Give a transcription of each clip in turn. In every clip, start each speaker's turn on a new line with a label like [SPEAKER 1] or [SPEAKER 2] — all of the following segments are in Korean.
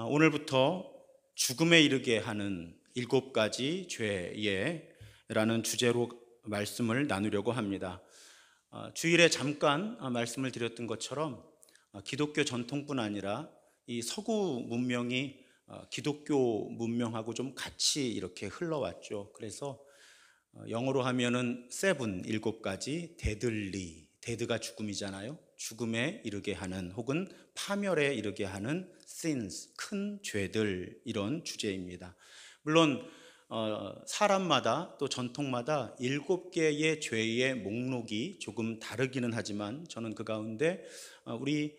[SPEAKER 1] 오늘부터 죽음에 이르게 하는 7가지 죄라는 주제로 말씀을 나누려고 합니다. 주일에 잠깐 말씀을 드렸던 것처럼 기독교 전통뿐 아니라 이 서구 문명이 기독교 문명하고 좀 같이 이렇게 흘러왔죠. 그래서 영어로 하면은 세븐, 7가지, 데들리, 데드가 죽음이잖아요. 죽음에 이르게 하는 혹은 파멸에 이르게 하는 sins, 큰 죄들, 이런 주제입니다. 물론 사람마다 또 전통마다 7개의 죄의 목록이 조금 다르기는 하지만 저는 그 가운데 우리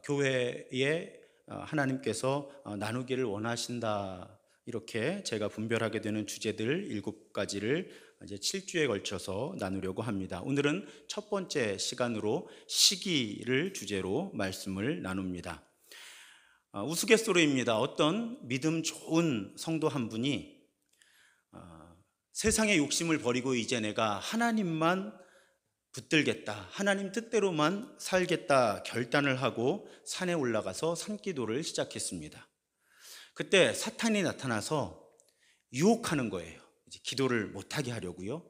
[SPEAKER 1] 교회에 하나님께서 나누기를 원하신다, 이렇게 제가 분별하게 되는 주제들 7가지를 이제 7주에 걸쳐서 나누려고 합니다. 오늘은 첫 번째 시간으로 시기를 주제로 말씀을 나눕니다. 우스갯소리입니다. 어떤 믿음 좋은 성도 한 분이 세상의 욕심을 버리고 이제 내가 하나님만 붙들겠다, 하나님 뜻대로만 살겠다 결단을 하고 산에 올라가서 산기도를 시작했습니다. 그때 사탄이 나타나서 유혹하는 거예요. 이제 기도를 못하게 하려고요.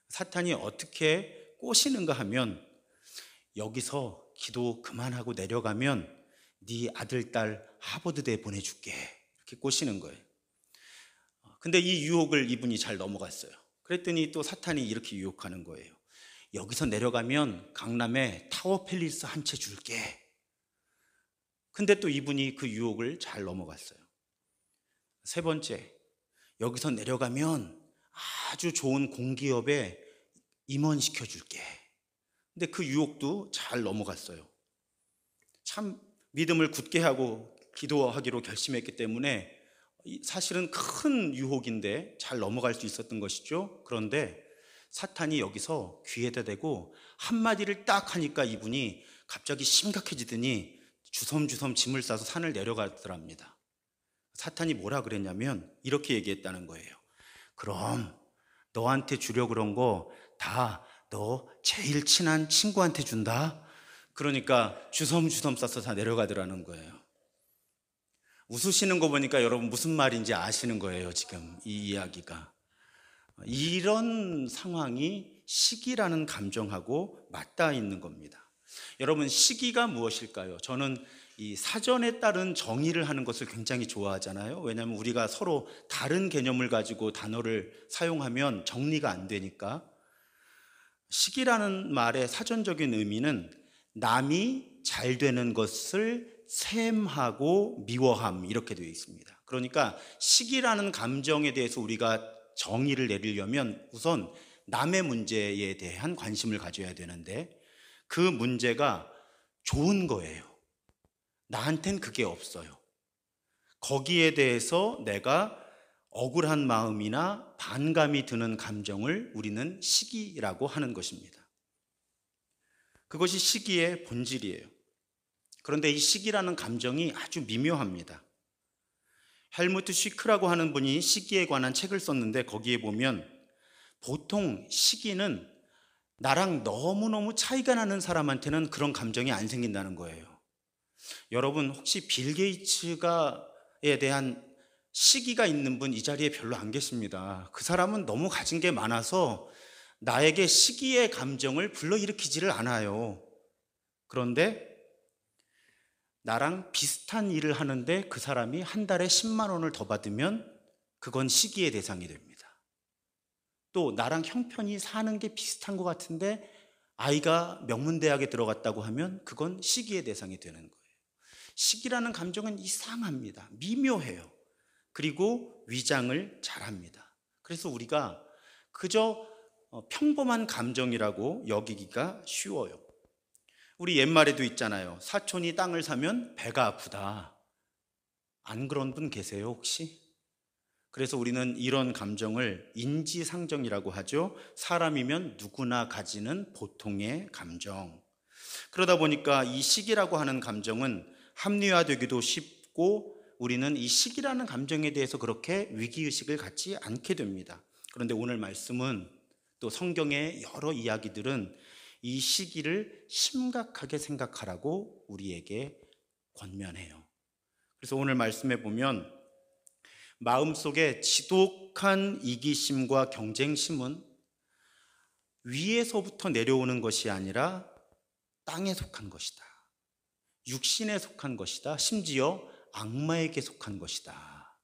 [SPEAKER 1] 사탄이 어떻게 꼬시는가 하면, 여기서 기도 그만하고 내려가면 네 아들, 딸 하버드대 보내줄게, 이렇게 꼬시는 거예요. 근데 이 유혹을 이분이 잘 넘어갔어요. 그랬더니 또 사탄이 이렇게 유혹하는 거예요. 여기서 내려가면 강남에 타워 팰리스 한 채 줄게. 근데 또 이분이 그 유혹을 잘 넘어갔어요. 세 번째, 여기서 내려가면 아주 좋은 공기업에 임원시켜 줄게. 근데 그 유혹도 잘 넘어갔어요. 참 믿음을 굳게 하고 기도하기로 결심했기 때문에 사실은 큰 유혹인데 잘 넘어갈 수 있었던 것이죠. 그런데 사탄이 여기서 귀에다 대고 한마디를 딱 하니까 이분이 갑자기 심각해지더니 주섬주섬 짐을 싸서 산을 내려가더랍니다. 사탄이 뭐라 그랬냐면 이렇게 얘기했다는 거예요. 그럼 너한테 주려 그런 거 다 너 제일 친한 친구한테 준다. 그러니까 주섬주섬 싸서 다 내려가더라는 거예요. 웃으시는 거 보니까 여러분 무슨 말인지 아시는 거예요. 지금 이 이야기가. 이런 상황이 시기라는 감정하고 맞닿아 있는 겁니다. 여러분, 시기가 무엇일까요? 저는 이 사전에 따른 정의를 하는 것을 굉장히 좋아하잖아요. 왜냐하면 우리가 서로 다른 개념을 가지고 단어를 사용하면 정리가 안 되니까. 시기라는 말의 사전적인 의미는 남이 잘 되는 것을 셈하고 미워함, 이렇게 되어 있습니다. 그러니까 시기라는 감정에 대해서 우리가 정의를 내리려면 우선 남의 문제에 대한 관심을 가져야 되는데, 그 문제가 좋은 거예요. 나한텐 그게 없어요. 거기에 대해서 내가 억울한 마음이나 반감이 드는 감정을 우리는 시기라고 하는 것입니다. 그것이 시기의 본질이에요. 그런데 이 시기라는 감정이 아주 미묘합니다. 헬무트 쉬크라고 하는 분이 시기에 관한 책을 썼는데, 거기에 보면 보통 시기는 나랑 너무너무 차이가 나는 사람한테는 그런 감정이 안 생긴다는 거예요. 여러분, 혹시 빌 게이츠에 대한 시기가 있는 분 이 자리에 별로 안 계십니다. 그 사람은 너무 가진 게 많아서 나에게 시기의 감정을 불러일으키지를 않아요. 그런데 나랑 비슷한 일을 하는데 그 사람이 한 달에 10만 원을 더 받으면 그건 시기의 대상이 됩니다. 또 나랑 형편이 사는 게 비슷한 것 같은데 아이가 명문대학에 들어갔다고 하면 그건 시기의 대상이 되는 거예요. 시기라는 감정은 이상합니다. 미묘해요. 그리고 위장을 잘합니다. 그래서 우리가 그저 평범한 감정이라고 여기기가 쉬워요. 우리 옛말에도 있잖아요. 사촌이 땅을 사면 배가 아프다. 안 그런 분 계세요, 혹시? 그래서 우리는 이런 감정을 인지상정이라고 하죠. 사람이면 누구나 가지는 보통의 감정. 그러다 보니까 이 시기라고 하는 감정은 합리화되기도 쉽고, 우리는 이 시기라는 감정에 대해서 그렇게 위기의식을 갖지 않게 됩니다. 그런데 오늘 말씀은, 또 성경의 여러 이야기들은 이 시기를 심각하게 생각하라고 우리에게 권면해요. 그래서 오늘 말씀해 보면 마음속에 지독한 이기심과 경쟁심은 위에서부터 내려오는 것이 아니라 땅에 속한 것이다. 육신에 속한 것이다. 심지어 악마에게 속한 것이다.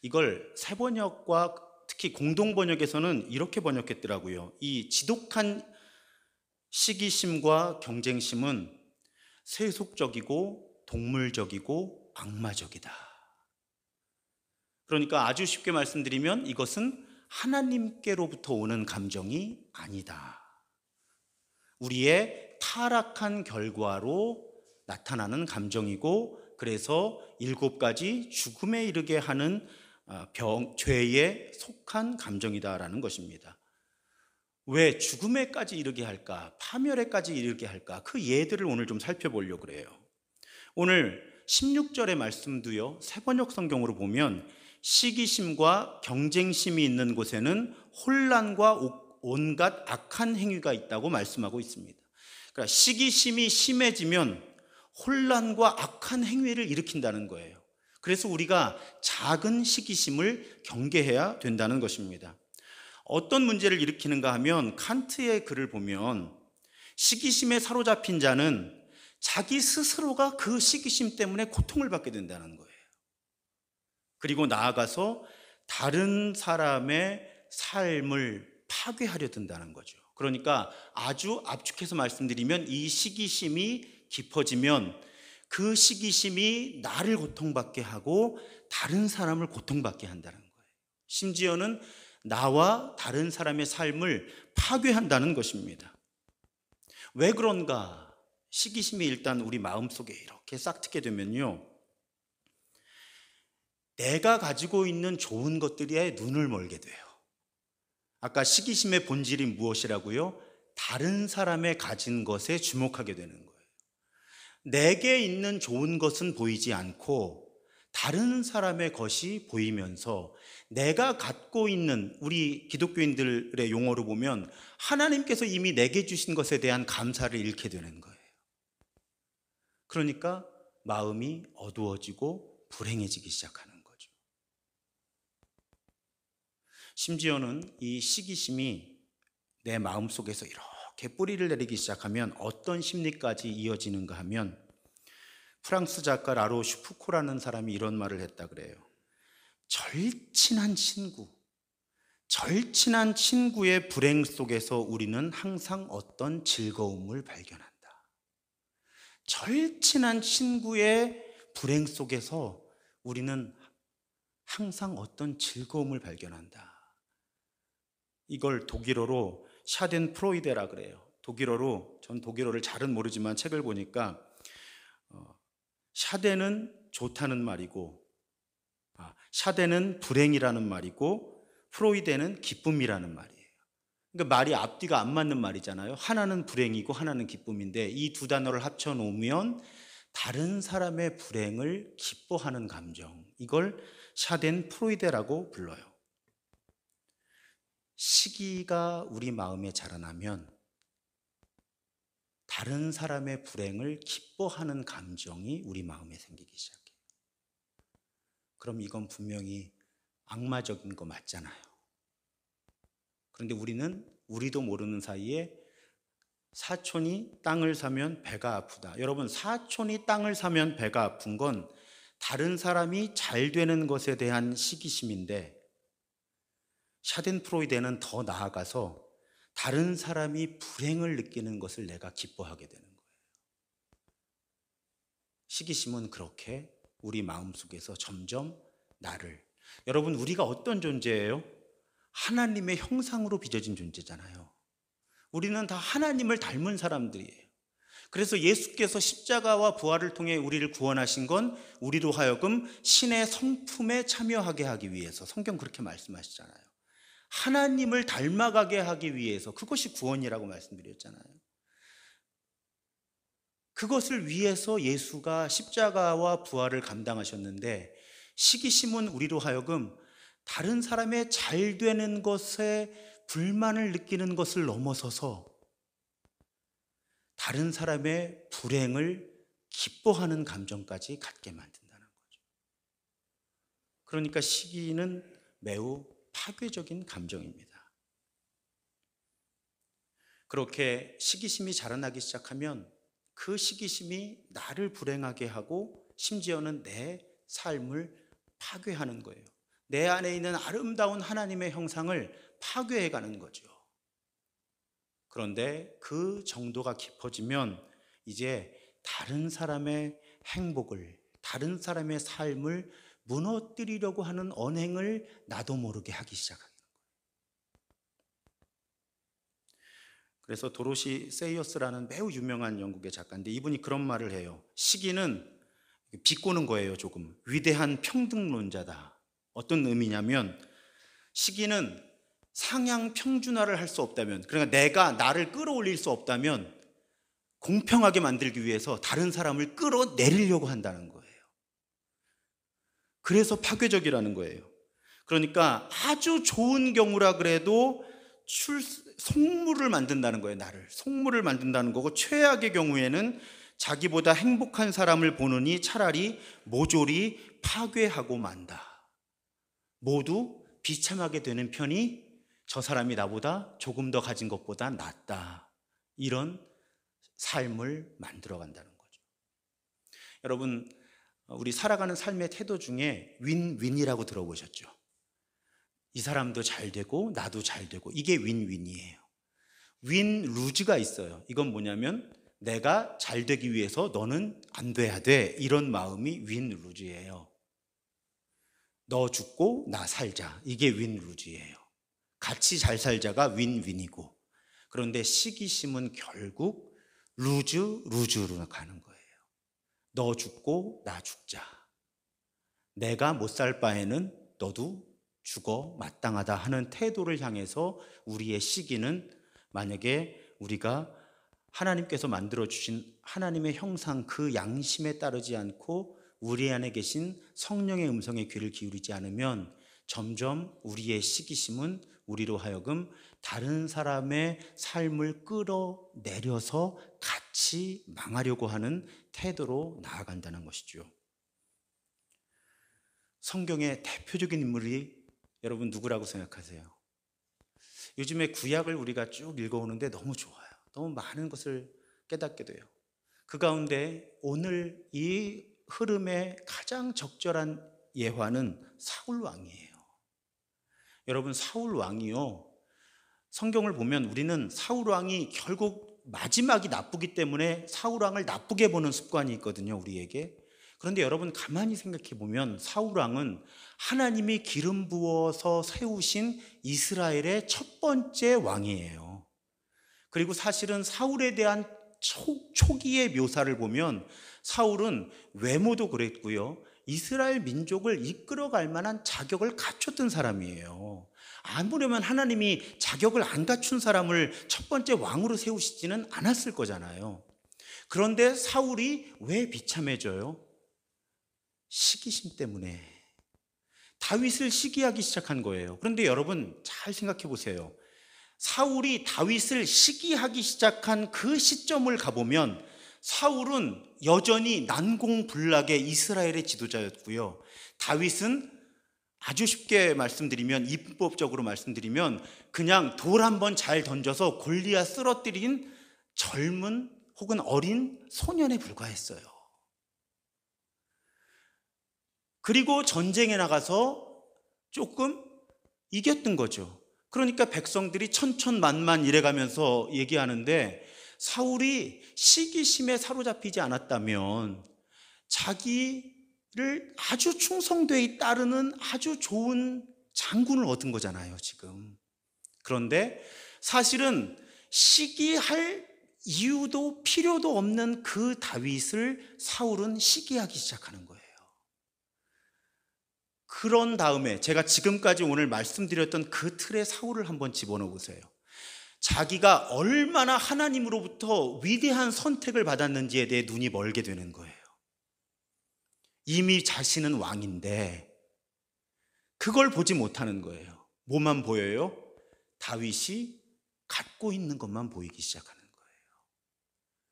[SPEAKER 1] 이걸 새번역과 특히 공동번역에서는 이렇게 번역했더라고요. 이 지독한 시기심과 경쟁심은 세속적이고 동물적이고 악마적이다. 그러니까 아주 쉽게 말씀드리면 이것은 하나님께로부터 오는 감정이 아니다. 우리의 타락한 결과로 나타나는 감정이고, 그래서 7가지 죽음에 이르게 하는 죄에 속한 감정이다라는 것입니다. 왜 죽음에까지 이르게 할까? 파멸에까지 이르게 할까? 그 예들을 오늘 좀 살펴보려고 그래요. 오늘 16절의 말씀도요, 새번역 성경으로 보면 시기심과 경쟁심이 있는 곳에는 혼란과 온갖 악한 행위가 있다고 말씀하고 있습니다. 그러니까 시기심이 심해지면 혼란과 악한 행위를 일으킨다는 거예요. 그래서 우리가 작은 시기심을 경계해야 된다는 것입니다. 어떤 문제를 일으키는가 하면 칸트의 글을 보면 시기심에 사로잡힌 자는 자기 스스로가 그 시기심 때문에 고통을 받게 된다는 거예요. 그리고 나아가서 다른 사람의 삶을 파괴하려 든다는 거죠. 그러니까 아주 압축해서 말씀드리면 이 시기심이 깊어지면 그 시기심이 나를 고통받게 하고 다른 사람을 고통받게 한다는 거예요. 심지어는 나와 다른 사람의 삶을 파괴한다는 것입니다. 왜 그런가? 시기심이 일단 우리 마음속에 이렇게 싹트게 되면요, 내가 가지고 있는 좋은 것들에 눈을 멀게 돼요. 아까 시기심의 본질이 무엇이라고요? 다른 사람의 가진 것에 주목하게 되는 거예요. 내게 있는 좋은 것은 보이지 않고 다른 사람의 것이 보이면서 내가 갖고 있는, 우리 기독교인들의 용어로 보면 하나님께서 이미 내게 주신 것에 대한 감사를 잃게 되는 거예요. 그러니까 마음이 어두워지고 불행해지기 시작하는 거죠. 심지어는 이 시기심이 내 마음속에서 이렇게 뿌리를 내리기 시작하면 어떤 심리까지 이어지는가 하면, 프랑스 작가 라로 슈프코라는 사람이 이런 말을 했다 그래요. 절친한 친구의 불행 속에서 우리는 항상 어떤 즐거움을 발견한다. 절친한 친구의 불행 속에서 우리는 항상 어떤 즐거움을 발견한다. 이걸 독일어로 샤덴프로이데라 그래요. 독일어로, 전 독일어를 잘은 모르지만 책을 보니까 샤덴은 좋다는 말이고, 샤덴은 불행이라는 말이고, 프로이데는 기쁨이라는 말이에요. 그러니까 말이 앞뒤가 안 맞는 말이잖아요. 하나는 불행이고 하나는 기쁨인데 이 두 단어를 합쳐 놓으면 다른 사람의 불행을 기뻐하는 감정, 이걸 샤덴프로이데라고 불러요. 시기가 우리 마음에 자라나면 다른 사람의 불행을 기뻐하는 감정이 우리 마음에 생기기 시작해요. 그럼 이건 분명히 악마적인 거 맞잖아요. 그런데 우리도 모르는 사이에 사촌이 땅을 사면 배가 아프다. 여러분, 사촌이 땅을 사면 배가 아픈 건 다른 사람이 잘 되는 것에 대한 시기심인데, 샤덴프로이데는 더 나아가서 다른 사람이 불행을 느끼는 것을 내가 기뻐하게 되는 거예요. 시기심은 그렇게 우리 마음속에서 점점 여러분, 우리가 어떤 존재예요? 하나님의 형상으로 빚어진 존재잖아요. 우리는 다 하나님을 닮은 사람들이에요. 그래서 예수께서 십자가와 부활을 통해 우리를 구원하신 건 우리로 하여금 신의 성품에 참여하게 하기 위해서, 성경 그렇게 말씀하시잖아요. 하나님을 닮아가게 하기 위해서, 그것이 구원이라고 말씀드렸잖아요. 그것을 위해서 예수가 십자가와 부활을 감당하셨는데, 시기심은 우리로 하여금 다른 사람의 잘 되는 것에 불만을 느끼는 것을 넘어서서 다른 사람의 불행을 기뻐하는 감정까지 갖게 만든다는 거죠. 그러니까 시기는 매우 파괴적인 감정입니다. 그렇게 시기심이 자라나기 시작하면 그 시기심이 나를 불행하게 하고 심지어는 내 삶을 파괴하는 거예요. 내 안에 있는 아름다운 하나님의 형상을 파괴해가는 거죠. 그런데 그 정도가 깊어지면 이제 다른 사람의 행복을, 다른 사람의 삶을 무너뜨리려고 하는 언행을 나도 모르게 하기 시작합니다. 그래서 도로시 세이어스라는 매우 유명한 영국의 작가인데 이분이 그런 말을 해요. 시기는 비꼬는 거예요. 조금 위대한 평등론자다. 어떤 의미냐면 시기는 상향 평준화를 할 수 없다면, 그러니까 내가 나를 끌어올릴 수 없다면 공평하게 만들기 위해서 다른 사람을 끌어내리려고 한다는 거예요. 그래서 파괴적이라는 거예요. 그러니까 아주 좋은 경우라 그래도 속물을 만든다는 거예요. 나를 속물을 만든다는 거고, 최악의 경우에는 자기보다 행복한 사람을 보느니 차라리 모조리 파괴하고 만다. 모두 비참하게 되는 편이 저 사람이 나보다 조금 더 가진 것보다 낫다. 이런 삶을 만들어 간다는 거죠. 여러분, 우리 살아가는 삶의 태도 중에 윈윈이라고 들어보셨죠? 이 사람도 잘 되고 나도 잘 되고, 이게 윈윈이에요. 윈 루즈가 있어요. 이건 뭐냐면 내가 잘 되기 위해서 너는 안 돼야 돼, 이런 마음이 윈 루즈예요. 너 죽고 나 살자, 이게 윈 루즈예요. 같이 잘 살자가 윈윈이고, 그런데 시기심은 결국 루즈로 가는 거예요. 너 죽고 나 죽자, 내가 못 살 바에는 너도 죽어 마땅하다 하는 태도를 향해서 우리의 시기는, 만약에 우리가 하나님께서 만들어주신 하나님의 형상, 그 양심에 따르지 않고 우리 안에 계신 성령의 음성에 귀를 기울이지 않으면 점점 우리의 시기심은 우리로 하여금 다른 사람의 삶을 끌어내려서 같이 망하려고 하는 태도로 나아간다는 것이죠. 성경의 대표적인 인물이 여러분 누구라고 생각하세요? 요즘에 구약을 우리가 쭉 읽어오는데 너무 좋아요. 너무 많은 것을 깨닫게 돼요. 그 가운데 오늘 이 흐름에 가장 적절한 예화는 사울 왕이에요. 여러분, 사울 왕이요, 성경을 보면 우리는 사울 왕이 결국 마지막이 나쁘기 때문에 사울 왕을 나쁘게 보는 습관이 있거든요, 우리에게. 그런데 여러분 가만히 생각해 보면 사울 왕은 하나님이 기름 부어서 세우신 이스라엘의 첫 번째 왕이에요. 그리고 사실은 사울에 대한 초기의 묘사를 보면 사울은 외모도 그랬고요, 이스라엘 민족을 이끌어갈 만한 자격을 갖췄던 사람이에요. 아무려면 하나님이 자격을 안 갖춘 사람을 첫 번째 왕으로 세우시지는 않았을 거잖아요. 그런데 사울이 왜 비참해져요? 시기심 때문에. 다윗을 시기하기 시작한 거예요. 그런데 여러분 잘 생각해 보세요. 사울이 다윗을 시기하기 시작한 그 시점을 가보면 사울은 여전히 난공불락의 이스라엘의 지도자였고요, 다윗은 아주 쉽게 말씀드리면, 이법적으로 말씀드리면 그냥 돌 한번 잘 던져서 골리앗 쓰러뜨린 젊은 혹은 어린 소년에 불과했어요. 그리고 전쟁에 나가서 조금 이겼던 거죠. 그러니까 백성들이 천천만만 이래가면서 얘기하는데, 사울이 시기심에 사로잡히지 않았다면 자기를 아주 충성되이 따르는 아주 좋은 장군을 얻은 거잖아요, 지금. 그런데 사실은 시기할 이유도 필요도 없는 그 다윗을 사울은 시기하기 시작하는 거예요. 그런 다음에 제가 지금까지 오늘 말씀드렸던 그 틀에 사울을 한번 집어넣어 보세요. 자기가 얼마나 하나님으로부터 위대한 선택을 받았는지에 대해 눈이 멀게 되는 거예요. 이미 자신은 왕인데 그걸 보지 못하는 거예요. 뭐만 보여요? 다윗이 갖고 있는 것만 보이기 시작하는 거예요.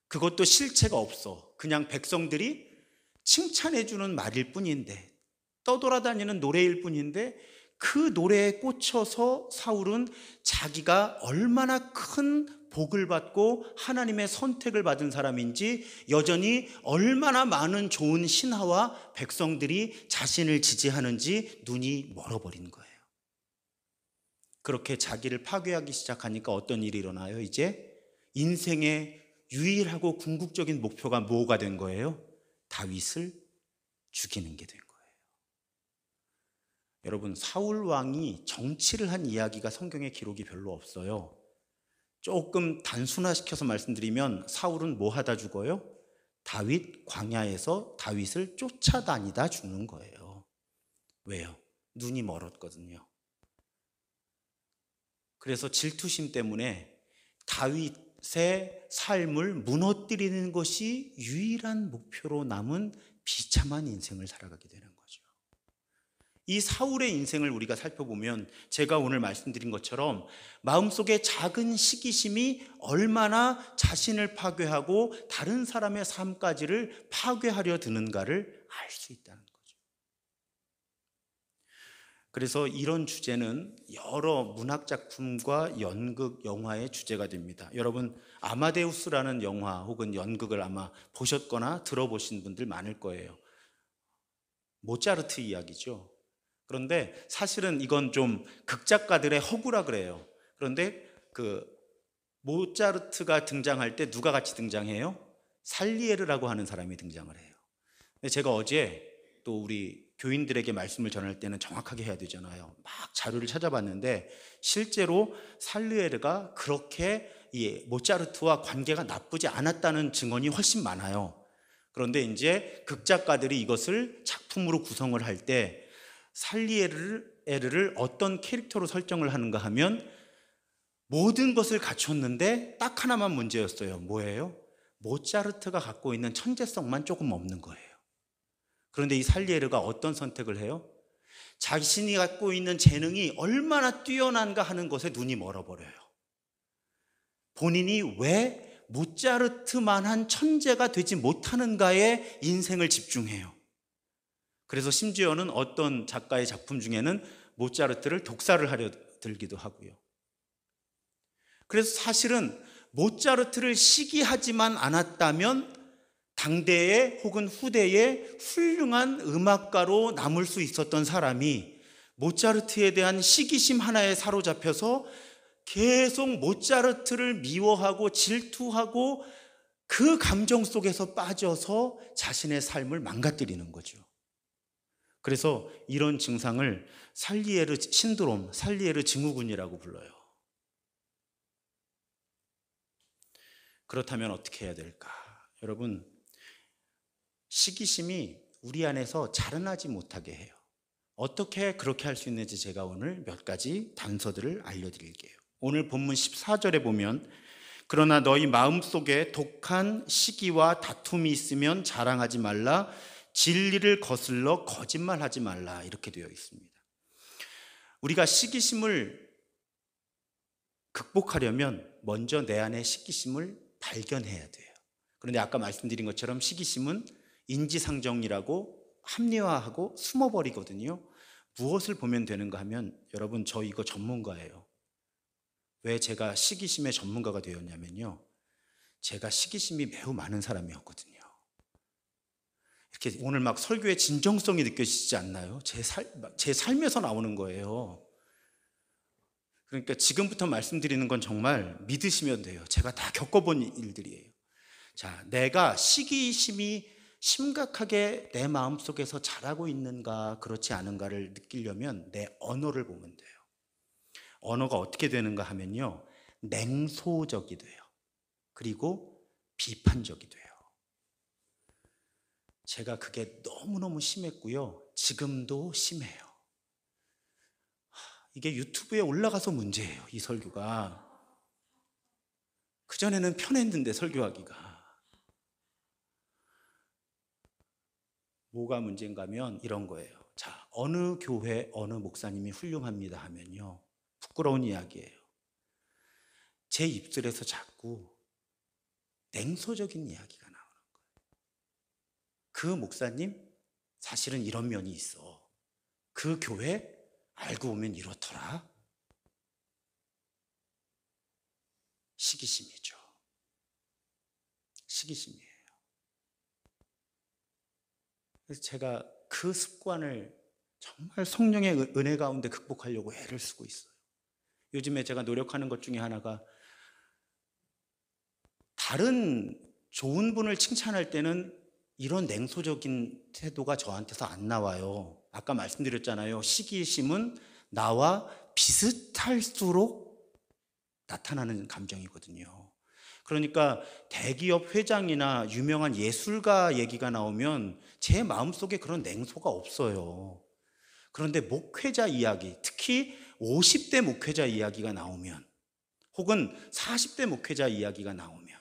[SPEAKER 1] 그것도 실체가 없어. 그냥 백성들이 칭찬해 주는 말일 뿐인데 떠돌아다니는 노래일 뿐인데 그 노래에 꽂혀서 사울은 자기가 얼마나 큰 복을 받고 하나님의 선택을 받은 사람인지, 여전히 얼마나 많은 좋은 신하와 백성들이 자신을 지지하는지 눈이 멀어버린 거예요. 그렇게 자기를 파괴하기 시작하니까 어떤 일이 일어나요? 이제 인생의 유일하고 궁극적인 목표가 뭐가 된 거예요? 다윗을 죽이는 게 된 거예요. 여러분, 사울 왕이 정치를 한 이야기가 성경에 기록이 별로 없어요. 조금 단순화시켜서 말씀드리면 사울은 뭐 하다 죽어요? 다윗 광야에서 다윗을 쫓아다니다 죽는 거예요. 왜요? 눈이 멀었거든요. 그래서 질투심 때문에 다윗의 삶을 무너뜨리는 것이 유일한 목표로 남은 비참한 인생을 살아가게 되는 거죠. 이 사울의 인생을 우리가 살펴보면 제가 오늘 말씀드린 것처럼 마음속에 작은 시기심이 얼마나 자신을 파괴하고 다른 사람의 삶까지를 파괴하려 드는가를 알 수 있다는 거죠. 그래서 이런 주제는 여러 문학 작품과 연극, 영화의 주제가 됩니다. 여러분, 아마데우스라는 영화 혹은 연극을 아마 보셨거나 들어보신 분들 많을 거예요. 모차르트 이야기죠. 그런데 사실은 이건 좀 극작가들의 허구라 그래요. 그런데 그 모차르트가 등장할 때 누가 같이 등장해요? 살리에르라고 하는 사람이 등장을 해요. 근데 제가 어제 또 우리 교인들에게 말씀을 전할 때는 정확하게 해야 되잖아요. 막 자료를 찾아봤는데 실제로 살리에르가 그렇게 이 모차르트와 관계가 나쁘지 않았다는 증언이 훨씬 많아요. 그런데 이제 극작가들이 이것을 작품으로 구성을 할 때 살리에르를 어떤 캐릭터로 설정을 하는가 하면 모든 것을 갖췄는데 딱 하나만 문제였어요. 뭐예요? 모차르트가 갖고 있는 천재성만 조금 없는 거예요. 그런데 이 살리에르가 어떤 선택을 해요? 자신이 갖고 있는 재능이 얼마나 뛰어난가 하는 것에 눈이 멀어버려요. 본인이 왜 모차르트만한 천재가 되지 못하는가에 인생을 집중해요. 그래서 심지어는 어떤 작가의 작품 중에는 모차르트를 독살을 하려 들기도 하고요. 그래서 사실은 모차르트를 시기하지만 않았다면 당대의 혹은 후대의 훌륭한 음악가로 남을 수 있었던 사람이 모차르트에 대한 시기심 하나에 사로잡혀서 계속 모차르트를 미워하고 질투하고 그 감정 속에서 빠져서 자신의 삶을 망가뜨리는 거죠. 그래서 이런 증상을 살리에르 신드롬, 살리에르 증후군이라고 불러요. 그렇다면 어떻게 해야 될까? 여러분, 시기심이 우리 안에서 자라나지 못하게 해요. 어떻게 그렇게 할 수 있는지 제가 오늘 몇 가지 단서들을 알려드릴게요. 오늘 본문 14절에 보면 그러나 너희 마음속에 독한 시기와 다툼이 있으면 자랑하지 말라, 진리를 거슬러 거짓말하지 말라, 이렇게 되어 있습니다. 우리가 시기심을 극복하려면 먼저 내 안에 시기심을 발견해야 돼요. 그런데 아까 말씀드린 것처럼 시기심은 인지상정이라고 합리화하고 숨어버리거든요. 무엇을 보면 되는가 하면, 여러분, 저 이거 전문가예요. 왜 제가 시기심의 전문가가 되었냐면요, 제가 시기심이 매우 많은 사람이었거든요. 이렇게 오늘 막 설교의 진정성이 느껴지지 않나요? 제 삶에서 나오는 거예요. 그러니까 지금부터 말씀드리는 건 정말 믿으시면 돼요. 제가 다 겪어본 일들이에요. 자, 내가 시기심이 심각하게 내 마음속에서 자라고 있는가 그렇지 않은가를 느끼려면 내 언어를 보면 돼요. 언어가 어떻게 되는가 하면요, 냉소적이 돼요. 그리고 비판적이 돼요. 제가 그게 너무너무 심했고요, 지금도 심해요. 이게 유튜브에 올라가서 문제예요. 이 설교가. 그전에는 편했는데 설교하기가. 뭐가 문제인가 하면 이런 거예요. 자, 어느 교회 어느 목사님이 훌륭합니다 하면요, 부끄러운 이야기예요. 제 입술에서 자꾸 냉소적인 이야기가 나오는 거예요. 그 목사님 사실은 이런 면이 있어. 그 교회 알고 보면 이렇더라. 시기심이죠. 시기심이에요. 그래서 제가 그 습관을 정말 성령의 은혜 가운데 극복하려고 애를 쓰고 있어요. 요즘에 제가 노력하는 것 중에 하나가, 다른 좋은 분을 칭찬할 때는 이런 냉소적인 태도가 저한테서 안 나와요. 아까 말씀드렸잖아요. 시기심은 나와 비슷할수록 나타나는 감정이거든요. 그러니까 대기업 회장이나 유명한 예술가 얘기가 나오면 제 마음속에 그런 냉소가 없어요. 그런데 목회자 이야기, 특히 50대 목회자 이야기가 나오면, 혹은 40대 목회자 이야기가 나오면,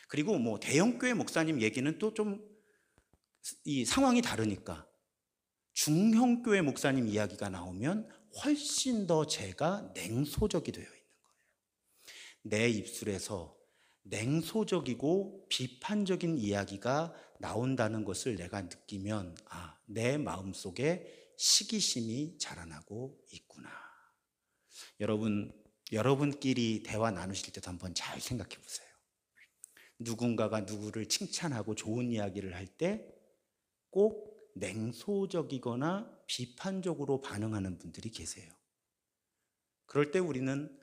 [SPEAKER 1] 그리고 뭐 대형교회 목사님 얘기는 또 좀 이 상황이 다르니까 중형교회 목사님 이야기가 나오면 훨씬 더 제가 냉소적이 되어 있는 거예요. 내 입술에서 냉소적이고 비판적인 이야기가 나온다는 것을 내가 느끼면, 아, 내 마음속에 시기심이 자라나고 있구나. 여러분끼리 대화 나누실 때도 한번 잘 생각해 보세요. 누군가가 누구를 칭찬하고 좋은 이야기를 할 때 꼭 냉소적이거나 비판적으로 반응하는 분들이 계세요. 그럴 때 우리는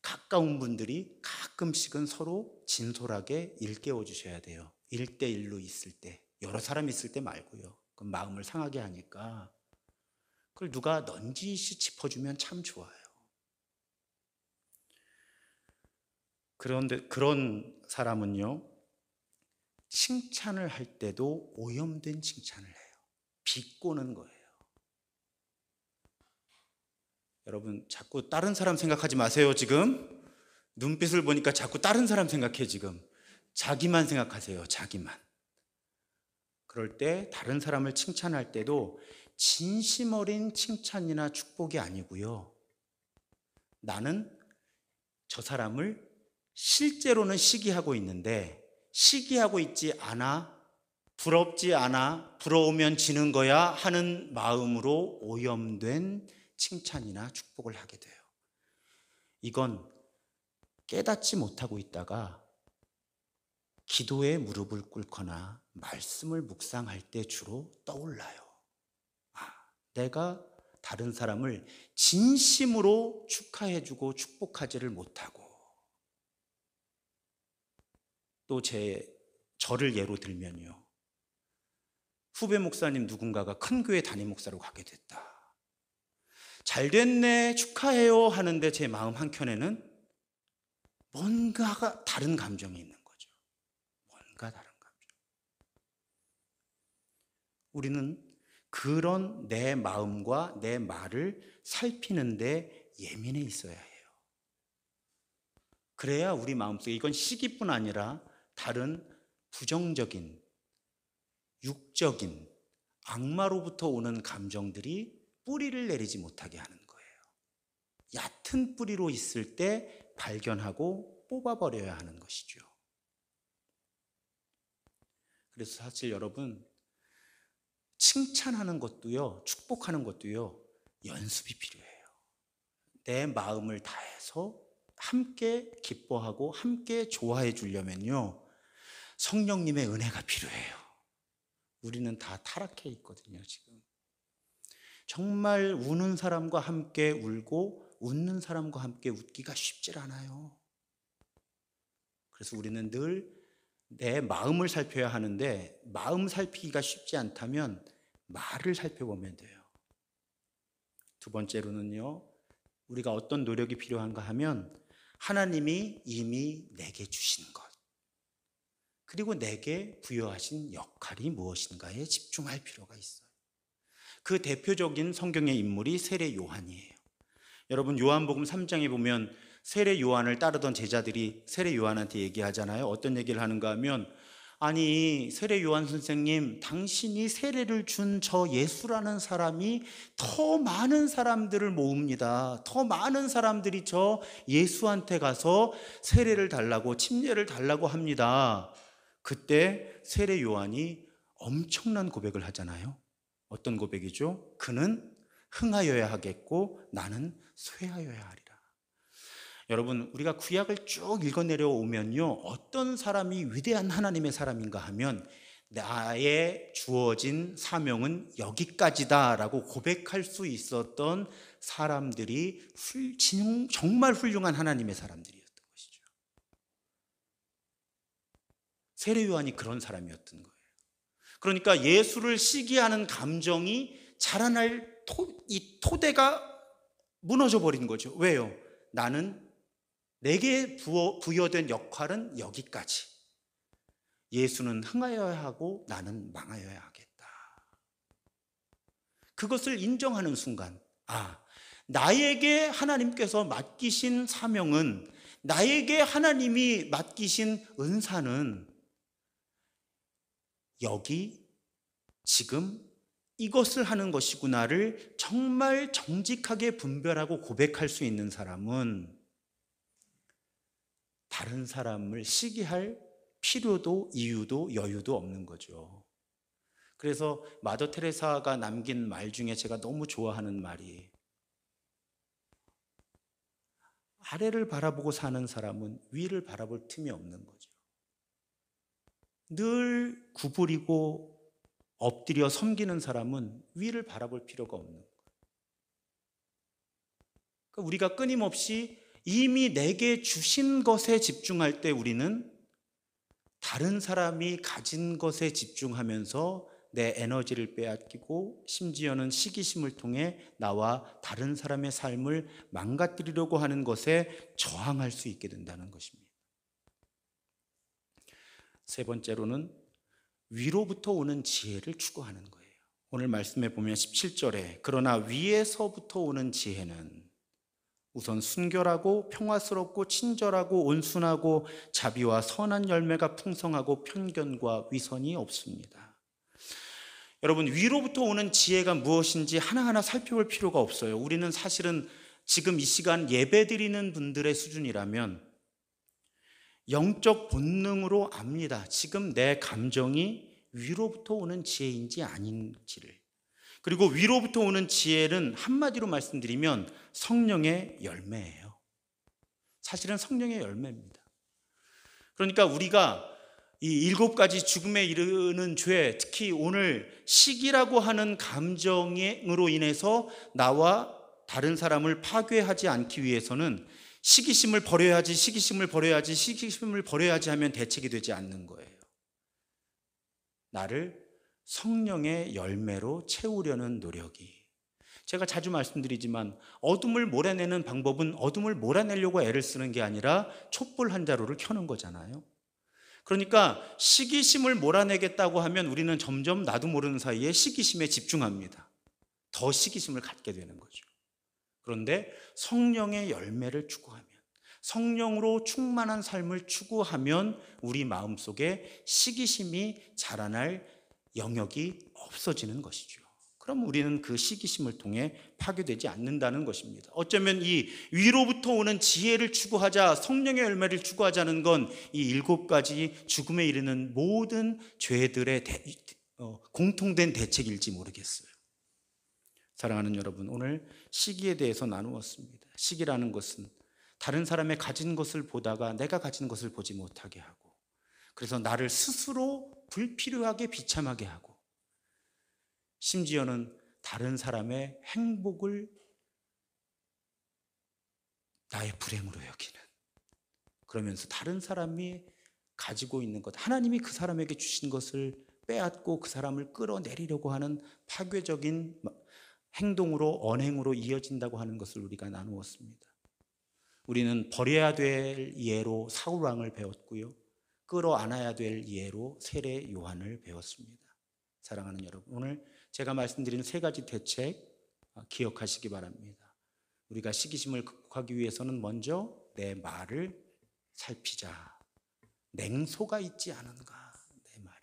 [SPEAKER 1] 가까운 분들이 가끔씩은 서로 진솔하게 일깨워 주셔야 돼요. 1대1로 있을 때, 여러 사람 있을 때 말고요. 그럼 마음을 상하게 하니까 그걸 누가 넌지시 짚어주면 참 좋아요. 그런데 그런 사람은요, 칭찬을 할 때도 오염된 칭찬을 해요. 비꼬는 거예요. 여러분, 자꾸 다른 사람 생각하지 마세요. 지금 눈빛을 보니까 자꾸 다른 사람 생각해. 지금 자기만 생각하세요. 자기만. 그럴 때 다른 사람을 칭찬할 때도 진심 어린 칭찬이나 축복이 아니고요, 나는 저 사람을 실제로는 시기하고 있는데, 시기하고 있지 않아, 부럽지 않아, 부러우면 지는 거야 하는 마음으로 오염된 칭찬이나 축복을 하게 돼요. 이건 깨닫지 못하고 있다가 기도에 무릎을 꿇거나 말씀을 묵상할 때 주로 떠올라요. 아, 내가 다른 사람을 진심으로 축하해주고 축복하지를 못하고, 또 저를 예로 들면요, 후배 목사님 누군가가 큰 교회 담임 목사로 가게 됐다. 잘 됐네, 축하해요 하는데 제 마음 한켠에는 뭔가가 다른 감정이 있는 거죠. 뭔가 다른 감정. 우리는 그런 내 마음과 내 말을 살피는데 예민해 있어야 해요. 그래야 우리 마음속에, 이건 시기뿐 아니라 다른 부정적인, 육적인, 악마로부터 오는 감정들이 뿌리를 내리지 못하게 하는 거예요. 얕은 뿌리로 있을 때 발견하고 뽑아버려야 하는 것이죠. 그래서 사실 여러분, 칭찬하는 것도요, 축복하는 것도요, 연습이 필요해요. 내 마음을 다해서 함께 기뻐하고 함께 좋아해 주려면요, 성령님의 은혜가 필요해요. 우리는 다 타락해 있거든요, 지금. 정말 우는 사람과 함께 울고 웃는 사람과 함께 웃기가 쉽질 않아요. 그래서 우리는 늘 내 마음을 살펴야 하는데, 마음 살피기가 쉽지 않다면 말을 살펴보면 돼요. 두 번째로는요, 우리가 어떤 노력이 필요한가 하면 하나님이 이미 내게 주신 것, 그리고 내게 부여하신 역할이 무엇인가에 집중할 필요가 있어요. 그 대표적인 성경의 인물이 세례 요한이에요. 여러분, 요한복음 3장에 보면 세례 요한을 따르던 제자들이 세례 요한한테 얘기하잖아요. 어떤 얘기를 하는가 하면, 아니 세례 요한 선생님, 당신이 세례를 준 저 예수라는 사람이 더 많은 사람들을 모읍니다. 더 많은 사람들이 저 예수한테 가서 세례를 달라고, 침례를 달라고 합니다. 그때 세례 요한이 엄청난 고백을 하잖아요. 어떤 고백이죠? 그는 흥하여야 하겠고 나는 쇠하여야 하리라. 여러분, 우리가 구약을 쭉 읽어내려 오면요, 어떤 사람이 위대한 하나님의 사람인가 하면 나의 주어진 사명은 여기까지다라고 고백할 수 있었던 사람들이 정말 훌륭한 하나님의 사람들이었던 것이죠. 세례 요한이 그런 사람이었던 거예요. 그러니까 예수를 시기하는 감정이 자라날 이 토대가 무너져 버린 거죠. 왜요? 나는 내게 부여된 역할은 여기까지. 예수는 흥하여야 하고 나는 망하여야 하겠다. 그것을 인정하는 순간, 나에게 하나님께서 맡기신 사명은, 나에게 하나님이 맡기신 은사는 여기 지금 이것을 하는 것이구나를 정말 정직하게 분별하고 고백할 수 있는 사람은 다른 사람을 시기할 필요도 이유도 여유도 없는 거죠. 그래서 마더 테레사가 남긴 말 중에 제가 너무 좋아하는 말이, 아래를 바라보고 사는 사람은 위를 바라볼 틈이 없는 거죠. 늘 구부리고 엎드려 섬기는 사람은 위를 바라볼 필요가 없는 거예요. 그러니까 우리가 끊임없이 이미 내게 주신 것에 집중할 때 우리는 다른 사람이 가진 것에 집중하면서 내 에너지를 빼앗기고 심지어는 시기심을 통해 나와 다른 사람의 삶을 망가뜨리려고 하는 것에 저항할 수 있게 된다는 것입니다. 세 번째로는 위로부터 오는 지혜를 추구하는 거예요. 오늘 말씀에 보면 17절에 그러나 위에서부터 오는 지혜는 우선 순결하고 평화스럽고 친절하고 온순하고 자비와 선한 열매가 풍성하고 편견과 위선이 없습니다. 여러분, 위로부터 오는 지혜가 무엇인지 하나하나 살펴볼 필요가 없어요. 우리는 사실은 지금 이 시간 예배드리는 분들의 수준이라면 영적 본능으로 압니다. 지금 내 감정이 위로부터 오는 지혜인지 아닌지를. 그리고 위로부터 오는 지혜는 한마디로 말씀드리면 성령의 열매예요. 사실은 성령의 열매입니다. 그러니까 우리가 이 7가지 죽음에 이르는 죄, 특히 오늘 시기라고 하는 감정으로 인해서 나와 다른 사람을 파괴하지 않기 위해서는 시기심을 버려야지, 시기심을 버려야지, 시기심을 버려야지 하면 대책이 되지 않는 거예요. 나를 성령의 열매로 채우려는 노력이. 제가 자주 말씀드리지만 어둠을 몰아내는 방법은 어둠을 몰아내려고 애를 쓰는 게 아니라 촛불 한 자루를 켜는 거잖아요. 그러니까 시기심을 몰아내겠다고 하면 우리는 점점 나도 모르는 사이에 시기심에 집중합니다. 더 시기심을 갖게 되는 거죠. 그런데 성령의 열매를 추구하면, 성령으로 충만한 삶을 추구하면 우리 마음속에 시기심이 자라날 영역이 없어지는 것이죠. 그럼 우리는 그 시기심을 통해 파괴되지 않는다는 것입니다. 어쩌면 이 위로부터 오는 지혜를 추구하자, 성령의 열매를 추구하자는 건 이 7가지 죽음에 이르는 모든 죄들의 공통된 대책일지 모르겠어요. 사랑하는 여러분, 오늘 시기에 대해서 나누었습니다. 시기라는 것은 다른 사람의 가진 것을 보다가 내가 가진 것을 보지 못하게 하고, 그래서 나를 스스로 불필요하게 비참하게 하고, 심지어는 다른 사람의 행복을 나의 불행으로 여기는, 그러면서 다른 사람이 가지고 있는 것, 하나님이 그 사람에게 주신 것을 빼앗고 그 사람을 끌어내리려고 하는 파괴적인 행동으로, 언행으로 이어진다고 하는 것을 우리가 나누었습니다. 우리는 버려야 될 예로 사울 왕을 배웠고요, 끌어안아야 될 예로 세례 요한을 배웠습니다. 사랑하는 여러분, 오늘 제가 말씀드린 3가지 대책 기억하시기 바랍니다. 우리가 시기심을 극복하기 위해서는 먼저 내 말을 살피자. 냉소가 있지 않은가 내 말에.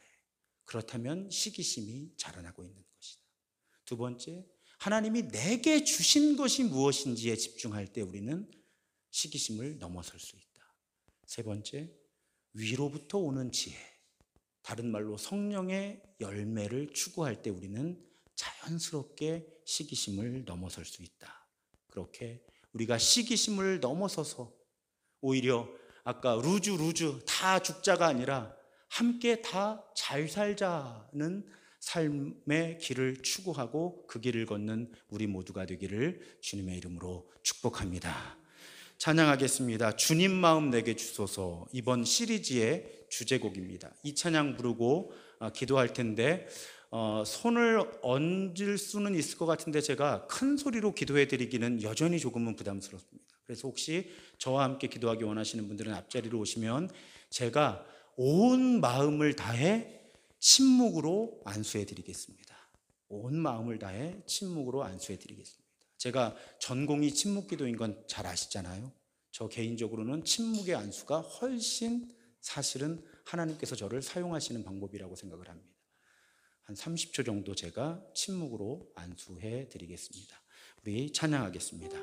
[SPEAKER 1] 그렇다면 시기심이 자라나고 있는 것이다. 두 번째, 하나님이 내게 주신 것이 무엇인지에 집중할 때 우리는 시기심을 넘어설 수 있다. 세 번째, 위로부터 오는 지혜, 다른 말로 성령의 열매를 추구할 때 우리는 자연스럽게 시기심을 넘어설 수 있다. 그렇게 우리가 시기심을 넘어서서 오히려 아까 루즈 다 죽자가 아니라 함께 다 잘 살자는 삶의 길을 추구하고 그 길을 걷는 우리 모두가 되기를 주님의 이름으로 축복합니다. 찬양하겠습니다. 주님 마음 내게 주소서. 이번 시리즈의 주제곡입니다. 이 찬양 부르고 기도할 텐데 손을 얹을 수는 있을 것 같은데 제가 큰 소리로 기도해 드리기는 여전히 조금은 부담스럽습니다. 그래서 혹시 저와 함께 기도하기 원하시는 분들은 앞자리로 오시면 제가 온 마음을 다해 침묵으로 안수해 드리겠습니다. 온 마음을 다해 침묵으로 안수해 드리겠습니다. 제가 전공이 침묵 기도인 건 잘 아시잖아요. 저 개인적으로는 침묵의 안수가 훨씬 사실은 하나님께서 저를 사용하시는 방법이라고 생각을 합니다. 한 30초 정도 제가 침묵으로 안수해 드리겠습니다. 우리 찬양하겠습니다.